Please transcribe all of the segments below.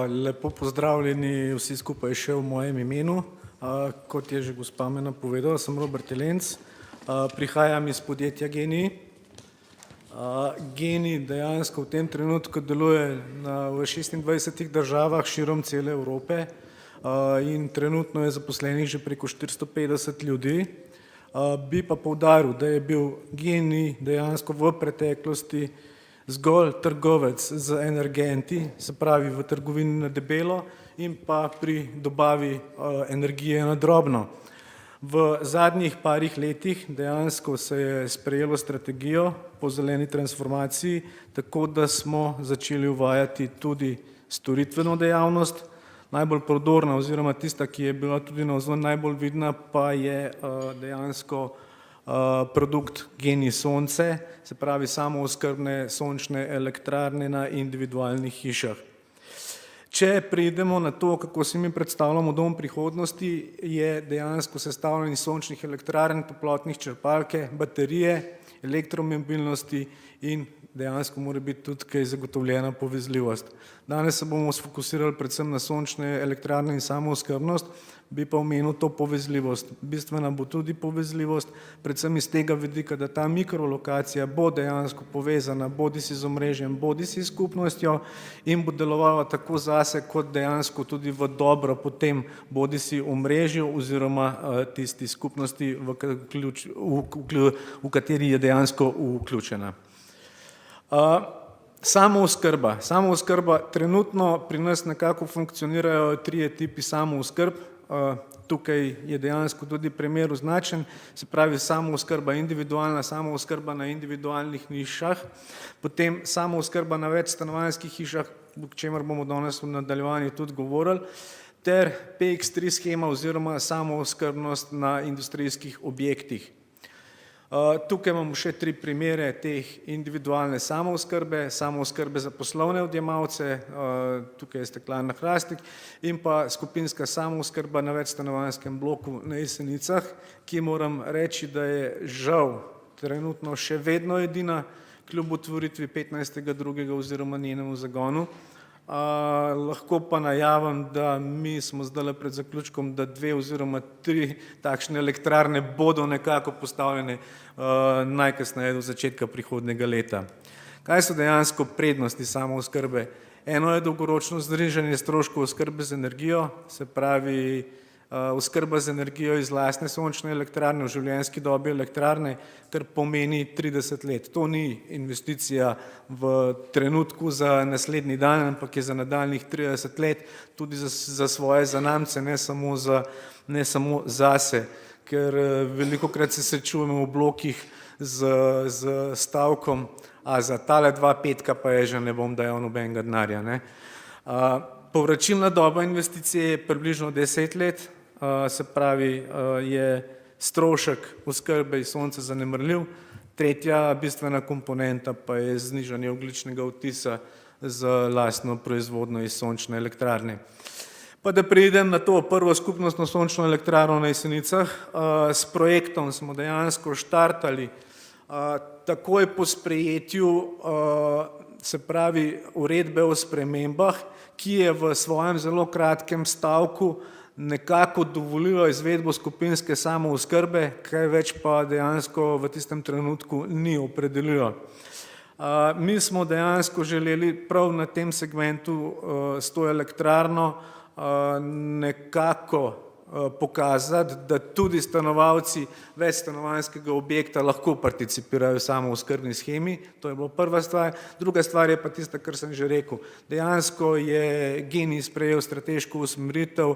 Lepo pozdravljeni vsi skupaj še v mojem imenu. Kot je že gospa me napovedala, sem Robert Jelenc, prihajam iz podjetja GENI. GENI dejansko v tem trenutku deluje v 26 državah širom cele Evrope in trenutno je zaposlenih že preko 450 ljudi. Bi pa poudaril, da je bil GENI dejansko v preteklosti zgolj trgovec z energenti, se pravi v trgovini na debelo in pa pri dobavi energije na drobno. V zadnjih parih letih dejansko se je sprejelo strategijo po zeleni transformaciji, tako da smo začeli uvajati tudi storitveno dejavnost. Najbolj prodorna oziroma tista, ki je bila tudi navzven najbolj vidna, pa je dejansko produkt GENI Sonce, se pravi samooskrbne sončne elektrarne na individualnih hišah. Če pridemo na to, kako si mi predstavljamo dom prihodnosti, je dejansko sestavljen iz sončnih elektrarn, toplotnih črpalke, baterije, elektromobilnosti in dejansko mora biti tudi kaj zagotovljena povezljivost. Danes se bomo sfokusirali predvsem na sončne elektrarne in samooskrbnost, bi pa omenil to povezljivost. Bistvena bo tudi povezljivost, predvsem iz tega vidika, da ta mikrolokacija bo dejansko povezana bodisi z omrežjem, bodisi s skupnostjo in bo delovala tako zase, kot dejansko tudi v dobro potem bodisi omrežju oziroma tisti skupnosti, v kateri je dejansko vključena. Samooskrba. Trenutno pri nas nekako funkcionirajo trije tipi samooskrb. Tukaj je dejansko tudi primer označen, se pravi samooskrba individualna, samooskrba na individualnih hišah, potem samooskrba na več stanovanjskih hišah, o čemer bomo danes v nadaljevanju tudi govorili, ter PX3 shema oziroma samooskrbnost na industrijskih objektih. Tukaj imamo še tri primere teh individualne samooskrbe za poslovne odjemalce, tukaj je Steklarna Hrastnik, in pa skupinska samooskrba na večstanovanjskem bloku na Jesenicah, ki moram reči, da je žal trenutno še vedno edina, kljub otvoritvi 15.2. oziroma njenemu zagonu. Lahko pa najavim, da mi smo zdaj pred zaključkom, da 2 oziroma 3 takšne elektrarne bodo nekako postavljene najkasneje do začetka prihodnjega leta. Kaj so dejansko prednosti samooskrbe? Eno je dolgoročno znižanje stroškov oskrbe z energijo, se pravi oskrba z energijo iz lastne sončne elektrarne v življenjski dobi elektrarne, kar pomeni 30 let. To ni investicija v trenutku za naslednji dan, ampak je za nadaljnjih 30 let tudi za svoje zanamce, ne samo zase, ker velikokrat se srečujemo v blokih z stavkom, a za tale 2 petka pa je že ne bom dajal nobenega denarja. Povračilna doba investicije je približno 10 let, se pravi je strošek oskrbe iz sonca zanemarljiv. Tretja bistvena komponenta pa je znižanje ogljičnega odtisa z lastno proizvodnjo iz sončne elektrarne. Pa da preidem na to prvo skupnostno sončno elektrarno na Jesenicah. S projektom smo dejansko štartali takoj po sprejetju, se pravi uredbe o spremembah, ki je v svojem zelo kratkem stavku nekako dovolilo izvedbo skupinske samooskrbe, kaj več pa dejansko v tistem trenutku ni opredelilo. Mi smo dejansko želeli prav na tem segmentu s to elektrarno nekako pokazati, da tudi stanovalci večstanovanjskega objekta lahko participirajo v samooskrbni shemi. To je bila prva stvar. Druga stvar je pa tista, kar sem že rekel. Dejansko je GENI sprejel strateško usmeritev,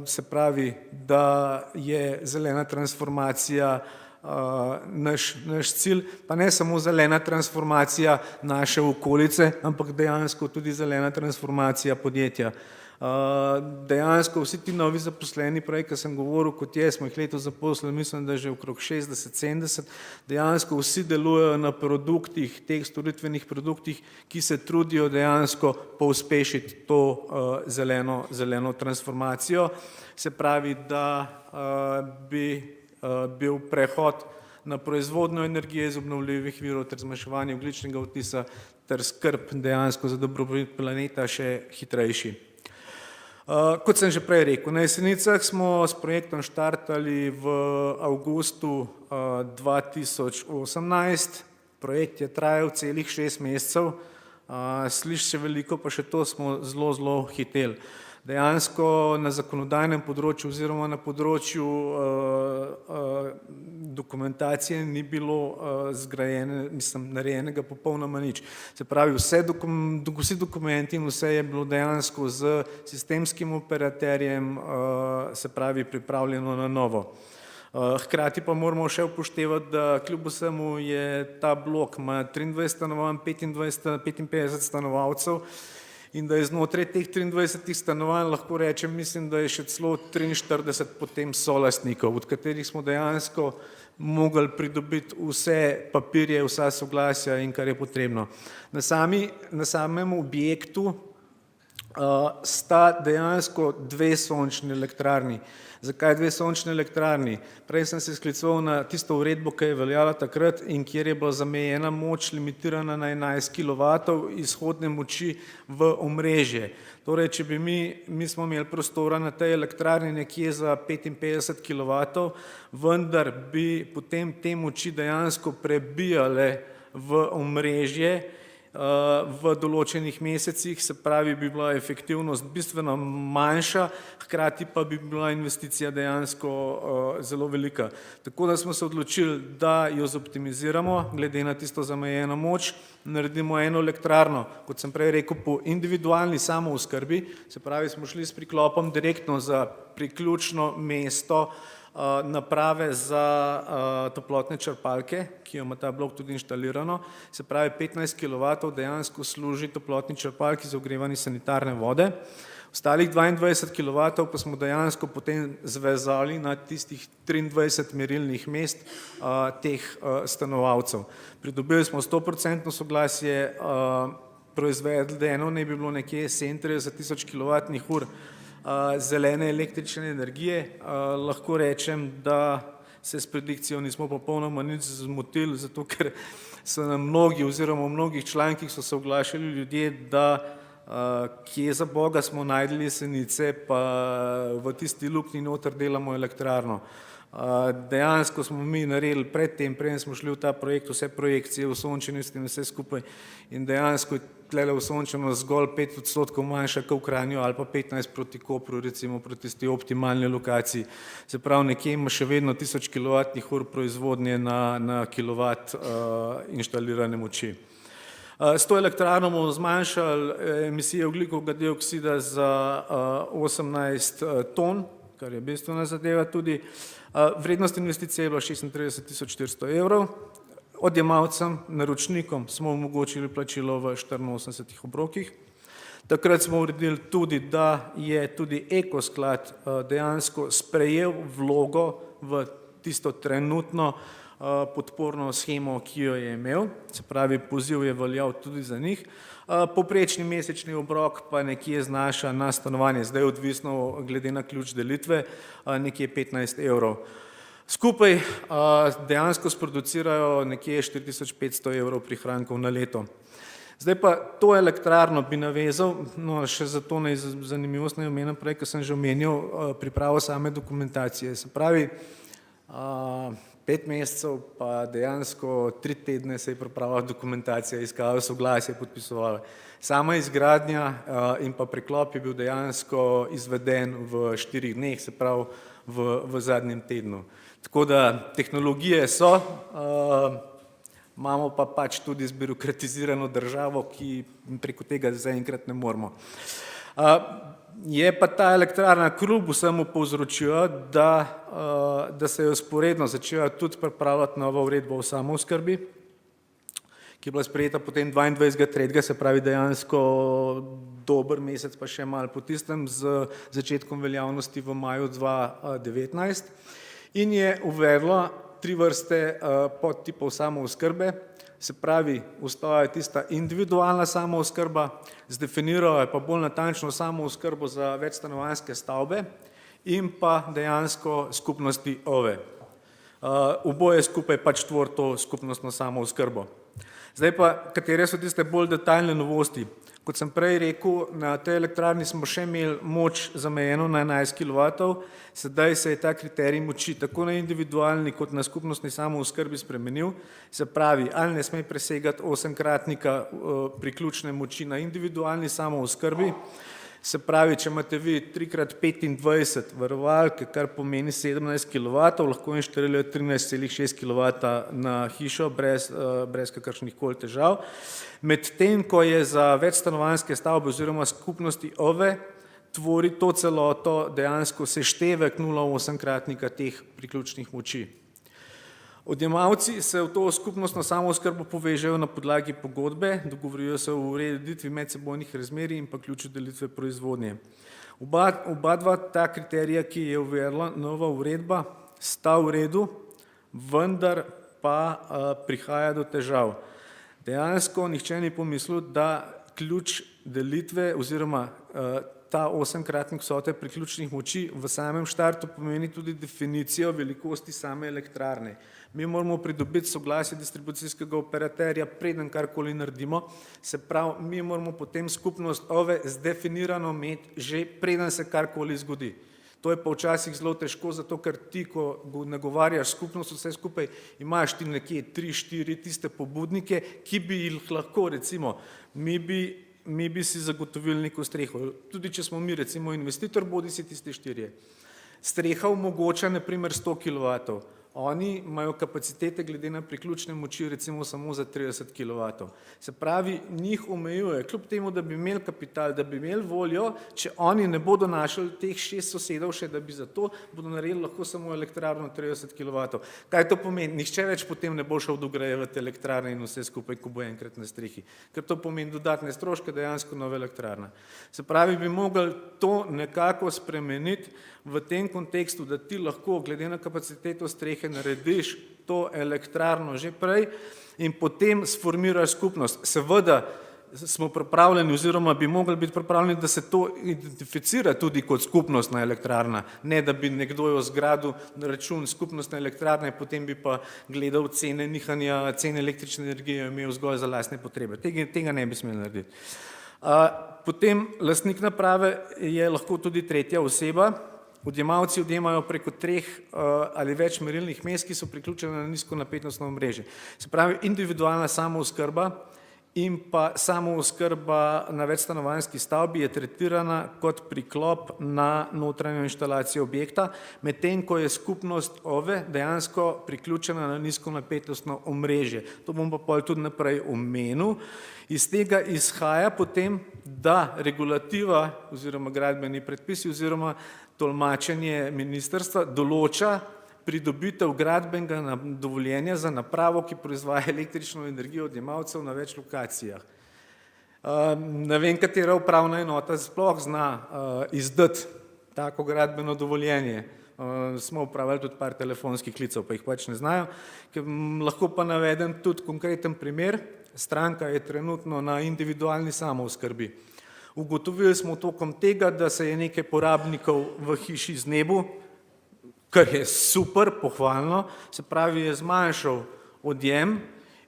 se pravi, da je zelena transformacija naš cilj, pa ne samo zelena transformacija naše okolice, ampak dejansko tudi zelena transformacija podjetja. Dejansko vsi ti novi zaposleni, prej, ko sem govoril, kot smo jih letos zaposlili, mislim, da že okrog 60-70, dejansko vsi delujejo na produktih, teh storitvenih produktih, ki se trudijo dejansko pospešiti to zeleno transformacijo. Se pravi, da bi bil prehod na proizvodnjo energije iz obnovljivih virov ter zmanjševanje ogljičnega odtisa ter skrb dejansko za dobrobit planeta še hitrejši. Kot sem že prej rekel, na Jesenicah smo s projektom štartali v avgustu 2018. Projekt je trajal celih 6 mesecev. Sliši se veliko, pa še to smo zelo hiteli. Dejansko na zakonodajnem področju oziroma na področju dokumentacije ni bilo narejenega popolnoma nič. Se pravi, vsi dokumenti in vse je bilo dejansko z sistemskim operaterjem, se pravi, pripravljeno na novo. Hkrati pa moramo še upoštevati, da kljub vsemu je ta blok, ima 23 stanovanj, 55 stanovalcev, in da je znotraj teh 23 stanovanj, lahko rečem, mislim, da je še celo 43 potem solastnikov, od katerih smo dejansko mogli pridobiti vse papirje, vsa soglasja in kar je potrebno. Na samem objektu sta dejansko 2 sončni elektrarni. Zakaj 2 sončni elektrarni? Prej sem se skliceval na tisto uredbo, ki je veljala takrat in kjer je bila zamejena moč limitirana na 11 kilovatov izhodne moči v omrežje. Torej, če bi mi smo imeli prostora na tej elektrarni nekje za 55 kilovatov, vendar bi potem te moči dejansko prebijale v omrežje v določenih mesecih, se pravi, bi bila efektivnost bistveno manjša, hkrati pa bi bila investicija dejansko zelo velika. Tako da smo se odločili, da jo zoptimiziramo, glede na tisto zamejeno moč, naredimo eno elektrarno, kot sem prej rekel, po individualni samooskrbi, se pravi, smo šli s priklopom direktno za priključno mesto naprave za toplotne črpalke, ki jo ima ta blok tudi inštalirano, se pravi 15 kW dejansko služi toplotni črpalki za ogrevanje sanitarne vode. Ostalih 22 kW pa smo dejansko potem zvezali na tistih 23 merilnih mest teh stanovalcev. Pridobili smo 100% soglasje, proizvedeno naj bi bilo nekje 37 000 kWh zelene električne energije. Lahko rečem, da se s predikcijo nismo popolnoma nič zmotili, zato ker so nam mnogi oziroma v mnogih člankih so se oglašali ljudje, da kje za Boga smo najdli Jesenice, pa v tisti luknji noter delamo elektrarno. Dejansko smo mi naredili predtem, preden smo šli v ta projekt, vse projekcije v sončenosti in vse skupaj in dejansko je tlele v sončenost zgolj 5% manjša kot v Kranju ali pa 15 proti Kopru, recimo proti tisti optimalni lokaciji. Se pravi, nekje ima še vedno 1000 kWh proizvodnje na kilovat inštalirane moči. S to elektrarno bomo zmanjšali emisije ogljikovega dioksida za 18 ton, kar je bistvena zadeva tudi. Vrednost investicije je bila 36 400 evrov. Odjemalcem, naročnikom smo omogočili plačilo v 84 obrokih. Takrat smo uredili tudi, da je tudi Ekosklad dejansko sprejel vlogo v tisto trenutno podporno shemo, ki jo je imel, se pravi, poziv je veljal tudi za njih. Povprečni mesečni obrok pa nekje znaša na stanovanje, zdaj odvisno glede na ključ delitve, nekje 15 evrov. Skupaj dejansko sproducirajo nekje 4500 evrov prihrankov na leto. Zdaj pa to elektrarno bi navezal, no še za to zanimivost naj omenim prej, ko sem že omenil pripravo same dokumentacije. Se pravi, 5 mesecev pa dejansko 3 tedne se je pripravila dokumentacija, iskala soglasje, podpisovala. Sama izgradnja in pa preklop je bil dejansko izveden v 4 dneh, se pravi v zadnjem tednu. Tako da tehnologije so, imamo pa pač tudi zbirokratizirano državo, ki preko tega zaenkrat ne moremo. Je pa ta elektrarna kljub vsemu povzročila, da se je vzporedno začela tudi pripravljati nova uredba o samooskrbi, ki je bila sprejeta potem 22.3., se pravi dejansko dober mesec pa še malo po tistem z začetkom veljavnosti v maju 2019 in je uvedla 3 vrste podtipov samooskrbe. Se pravi, ostala je tista individualna samooskrba, zdefinirala je pa bolj natančno samooskrbo za večstanovanjske stavbe in pa dejansko skupnosti OVE. Oboje skupaj pač tvori to skupnostno samooskrbo. Zdaj pa, katere so tiste bolj detaljne novosti? Kot sem prej rekel, na tej elektrarni smo še imeli moč zamejeno na 11 kW, sedaj se je ta kriterij moči tako na individualni kot na skupnostni samooskrbi spremenil, se pravi, ali ne sme presegati 8-kratnika priključne moči na individualni samooskrbi, se pravi, če imate vi 3x25 varovalke, kar pomeni 17 kW, lahko inštalirate 13,6 kW na hišo brez kakršnih koli težav. Medtem, ko je za večstanovanjske stavbe oziroma skupnosti OVE, tvori to celoto dejansko seštevek 0,8-kratnika teh priključnih moči. Odjemalci se v to skupnostno samooskrbo povežejo na podlagi pogodbe, dogovorijo se o ureditvi medsebojnih razmerij in pa ključu delitve proizvodnje. Oba dva ta kriterija, ki je uvedla nova uredba, sta v redu, vendar pa prihaja do težav. Dejansko nihče ni pomislil, da ključ delitve oziroma ta 8-kratnik vsote priključnih moči v samem štartu pomeni tudi definicijo velikosti same elektrarne. Mi moramo pridobiti soglasje distribucijskega operaterja, preden karkoli naredimo, se pravi, mi moramo potem skupnost OVE zdefinirano imeti, že preden se karkoli zgodi. To je pa včasih zelo težko, zato ker ti, ko nagovarjaš skupnost vse skupaj, imaš ti nekje 3-4 tiste pobudnike, ki bi jih lahko, recimo, mi bi si zagotovili neko streho. Tudi če smo mi recimo investitor, bodi si tisti 4. Streha omogoča na primer 100 kW. Oni imajo kapacitete glede na priključne moči recimo samo za 30 kW. Se pravi, njih omejuje, kljub temu, da bi imeli kapital, da bi imeli voljo, če oni ne bodo našli teh 6 sosedov še, da bi za to, bodo naredili lahko samo elektrarno 30 kW. Kaj to pomeni? Nihče več potem ne bo šel dograjevati elektrarne in vse skupaj, ko bo enkrat na strehi. Ker to pomeni dodatne stroške, dejansko nova elektrarna. Se pravi, bi mogli to nekako spremeniti v tem kontekstu, da ti lahko glede na kapaciteto strehe narediš to elektrarno že prej in potem sformiraš skupnost. Seveda smo pripravljeni oziroma bi mogli biti pripravljeni, da se to identificira tudi kot skupnostna elektrarna, ne da bi nekdo jo zgradil na račun skupnostne elektrarne, potem bi pa gledal cene nihanja, cene električne energije imel zgolj za lastne potrebe. Tega ne bi smeli narediti. Potem lastnik naprave je lahko tudi tretja oseba. Odjemalci odjemajo preko 3 ali več merilnih mest, ki so priključene na nizkonapetostno omrežje. Se pravi, individualna samooskrba in pa samooskrba na večstanovanjski stavbi je tretirana kot priklop na notranjo inštalacijo objekta, medtem ko je skupnost OVE dejansko priključena na nizkonapetostno omrežje. To bom pa pol tudi naprej omenil. Iz tega izhaja potem, da regulativa oziroma gradbeni predpisi oziroma tolmačenje ministrstva določa pridobitev gradbenega dovoljenja za napravo, ki proizvaja električno energijo odjemalcev na več lokacijah. Ne vem, katera upravna enota sploh zna izdati tako gradbeno dovoljenje. Smo upravili tudi par telefonskih klicev, pa jih pač ne znajo. Lahko pa navedem tudi konkreten primer. Stranka je trenutno na individualni samooskrbi. Ugotovili smo tokom tega, da se je nekaj porabnikov v hiši znebil, kar je super, pohvalno, se pravi, je zmanjšal odjem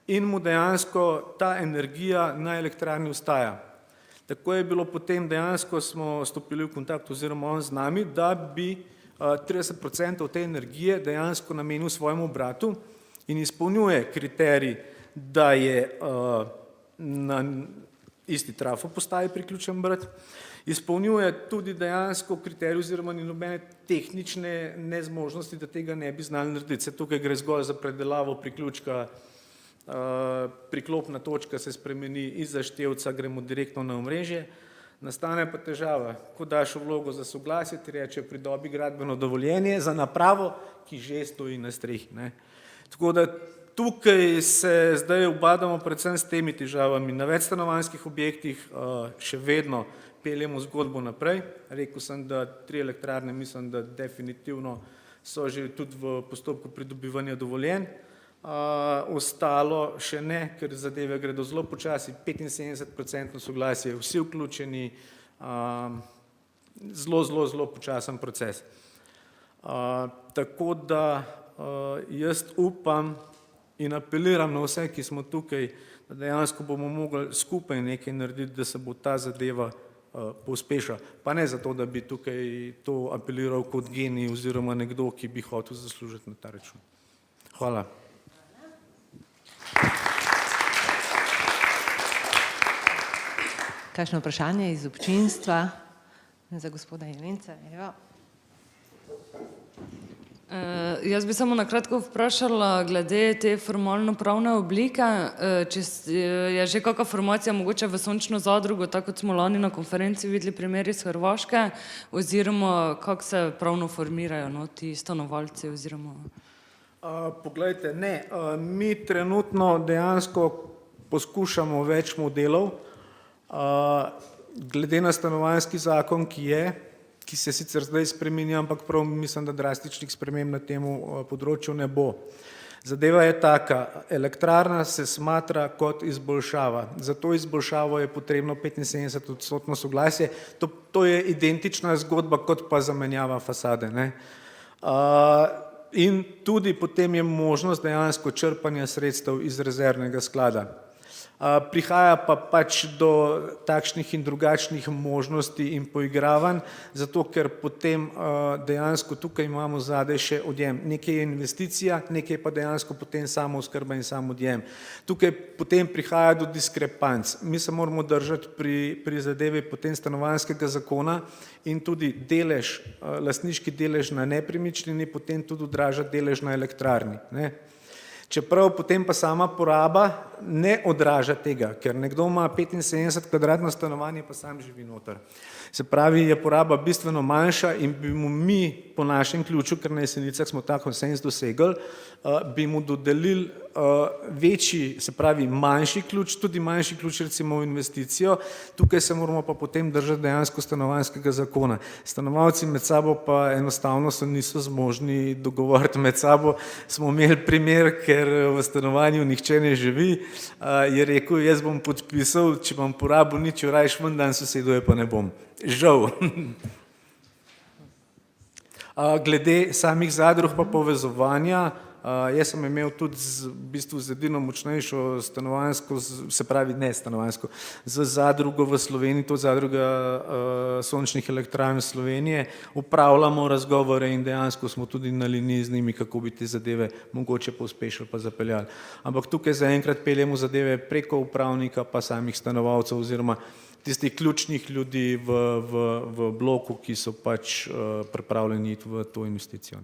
in mu dejansko ta energija na elektrarni ostaja. Tako je bilo potem, dejansko smo stopili v kontakt oziroma on z nami, da bi 30% te energije dejansko namenil svojemu bratu in izpolnjuje kriterij, da je na isti trafo postaji priključen brat, izpolnjuje tudi dejansko kriterij oziroma ni nobene tehnične nezmožnosti, da tega ne bi znali narediti. Se tukaj gre zgolj za predelavo priključka, priklopna točka se spremeni iz zaštevca, gremo direktno na omrežje, nastane pa težava, ko daš vlogo za soglasje, ti reče pridobi gradbeno dovoljenje za napravo, ki že stoji na strehi. Tako da tukaj se zdaj ubadamo predvsem s temi težavami. Na večstanovanjskih objektih še vedno peljemo zgodbo naprej. Rekel sem, da 3 elektrarne, mislim, da definitivno so že tudi v postopku pridobivanja dovoljenj. Ostalo še ne, ker zadeve gredo zelo počasi, 75% soglasje, vsi vključeni, zelo počasen proces. Tako da jaz upam In apeliram na vse, ki smo tukaj, da dejansko bomo mogli skupaj nekaj narediti, da se bo ta zadeva pospešila. Pa ne zato, da bi tukaj to apeliral kot genij oziroma nekdo, ki bi hotel zaslužiti na ta račun. Hvala. Kakšno vprašanje iz občinstva za gospoda Jelinca? Evo. Jaz bi samo na kratko vprašala glede te formalno-pravne oblike, če je že kakšna formacija mogoče v Sončno zadrugo, tako kot smo lani na konferenci videli primer iz Hrvaške, oziroma kako se pravno formirajo ti stanovalci oziroma... Poglejte, ne, mi trenutno dejansko poskušamo več modelov, glede na stanovanjski zakon, ki se sicer zdaj spreminja, ampak prav mislim, da drastičnih sprememb na tem področju ne bo. Zadeva je taka, elektrarna se smatra kot izboljšava. Za to izboljšavo je potrebno 75% soglasje. To je identična zgodba kot pa zamenjava fasade, ne. In tudi potem je možnost dejansko črpanja sredstev iz rezervnega sklada. Prihaja pa pač do takšnih in drugačnih možnosti in poigravanj, zato ker potem dejansko tukaj imamo zadaj še odjem. Nekaj je investicija, nekaj pa dejansko potem samooskrba in sam odjem. Tukaj potem prihaja do diskrepanc. Mi se moramo držati pri zadevi potem stanovanjskega zakona in tudi delež, lastniški delež na nepremičnini potem tudi odraža delež na elektrarni, ne. Čeprav potem pa sama poraba ne odraža tega, ker nekdo ima 75 kvadratno stanovanje, pa sam živi noter. Se pravi, je poraba bistveno manjša in bi mu mi po našem ključu, ker na Jesenicah smo ta konsens dosegli, bi mu dodelili večji, se pravi manjši ključ, tudi manjši ključ recimo v investicijo, tukaj se moramo pa potem držati dejansko stanovanjskega zakona. Stanovalci med sabo pa enostavno se niso zmožni dogovoriti med sabo. Smo imeli primer, ker v stanovanju nihče ne živi, je rekel, jaz bom podpisal, če bom porabil nič, rajš ven dan sosedu, pa ne bom. Žal. Glede samih zadrug pa povezovanja, jaz sem imel tudi v bistvu z edino močnejšo stanovanjsko, se pravi ne stanovanjsko, z zadrugo v Sloveniji, to zadruga sončnih elektrarn Slovenije, upravljamo razgovore in dejansko smo tudi na liniji z njimi, kako bi te zadeve mogoče pospešili pa zapeljali. Ampak tukaj zaenkrat peljemo zadeve preko upravnika pa samih stanovalcev oziroma tistih ključnih ljudi v bloku, ki so pač pripravljeni iti v to investicijo.